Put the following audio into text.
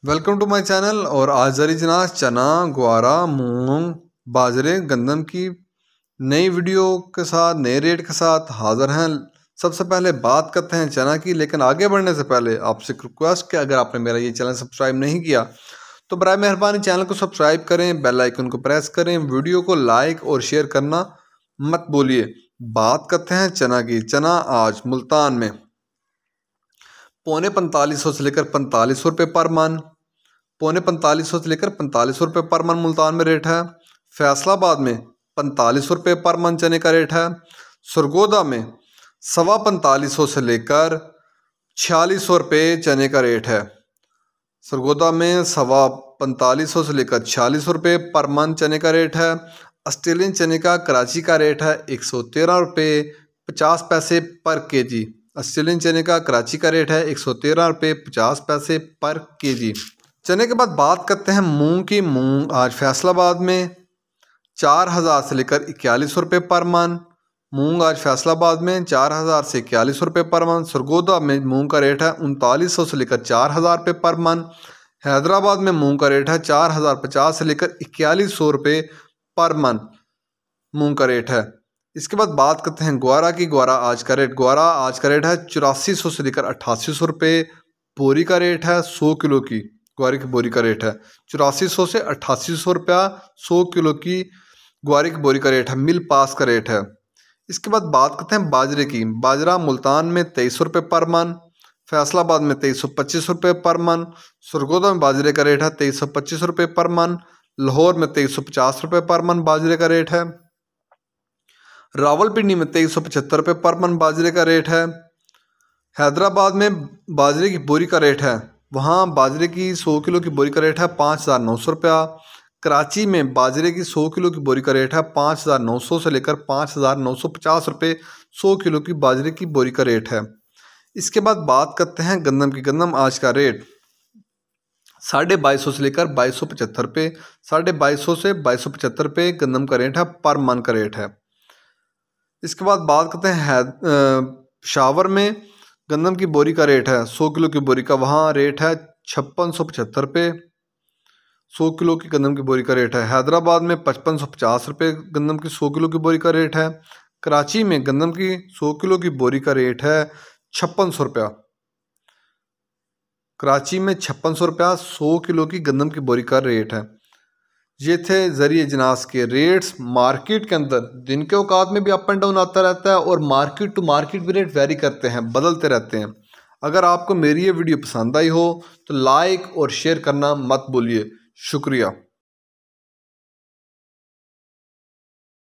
Welcome to my channel. और आज जारी जनाब चना, ग्वारा, मूंग, बाजरे, गंदम की नई वीडियो के साथ नए रेट के साथ हाजिर हैं। सबसे पहले बात करते हैं चना की, लेकिन आगे बढ़ने से पहले आपसे रिक्वेस्ट कि अगर आपने मेरा ये चैनल सब्सक्राइब नहीं किया तो बराए मेहरबानी चैनल को सब्सक्राइब करें, बेल आइकन को प्रेस करें, वीडियो को लाइक और शेयर करना मत भूलिए। बात करते हैं चना की। चना आज मुल्तान में 4500 से लेकर 4500 रुपये पर मन, 4500 से लेकर 4500 रुपये पर मन मुल्तान में रेट है। फैसलाबाद में 4500 रुपये पर मन चने का रेट है। सरगोदा में 4550 से लेकर 4600 रुपये चने का रेट है। सरगोदा में 4550 से लेकर 4600 रुपये पर मन चने का रेट है। ऑस्ट्रेलियन चने का कराची का रेट है 113 रुपये 50 पैसे पर केजी। ऑस्ट्रेलियन चने का कराची का रेट है 113 रुपये 50 पैसे पर केजी। चने के बाद बात करते हैं मूंग की। मूंग आज फैसलाबाद में 4000 से लेकर 4100 रुपये पर मन। मूंग आज फैसलाबाद में 4000 से 4100 रुपये पर मन। सरगोदा में मूंग का रेट है 3900 से लेकर 4000 रुपये पर मन। हैदराबाद में मूंग का रेट है 4050 से लेकर 4100 रुपये पर मन मूंग का रेट है। इसके बाद बात करते हैं ग्वारा की। ग्वारा आज का रेट है 8400 से लेकर 8800 रुपये बोरी का रेट है। 100 किलो की ग्वारे की बोरी का रेट है 8400 से 8800 रुपया 100 किलो की ग्वारे की बोरी का रेट है। मिल पास का रेट है। इसके बाद बात करते हैं बाजरे की। बाजरा मुल्तान में 2300 रुपये पर मन, फैसलाबाद में 2325 रुपये पर मन। सरगोदा में बाजरे का रेट है 2325 रुपये पर मन। लाहौर में 2350 रुपये पर मन बाजरे का रेट है। रावलपिंडी में 2375 रुपये पर मन बाजरे का रेट है। हैदराबाद में बाजरे की बोरी का रेट है, वहाँ बाजरे की 100 किलो की बोरी का रेट है 5900 रुपया। कराची में बाजरे की 100 किलो की बोरी का रेट है 5900 से लेकर 5950 रुपये 100 किलो की बाजरे की बोरी का रेट है। इसके बाद बात करते हैं गंदम की। गंदम आज का रेट 2250 से लेकर 2275 रुपये, 2250 से 2275 रुपये गंदम का रेट है, पर मन का रेट है। इसके बाद बात करते हैं शावर में गंदम की बोरी का रेट है 100 किलो की बोरी का, वहाँ रेट है 5675 रुपये 100 किलो की गंदम की बोरी का रेट है। हैदराबाद में 5550 रुपये गंदम की 100 किलो की बोरी का रेट है। कराची में गंदम की 100 किलो की बोरी का रेट है 5600 रुपया। कराची में 5600 रुपया 100 किलो की गंदम की बोरी का रेट है। ये थे जरिए जनास के रेट्स मार्केट के अंदर। दिन के औकात में भी अप एंड डाउन आता रहता है और मार्केट टू मार्केट भी रेट वेरी करते हैं, बदलते रहते हैं। अगर आपको मेरी ये वीडियो पसंद आई हो तो लाइक और शेयर करना मत भूलिए। शुक्रिया।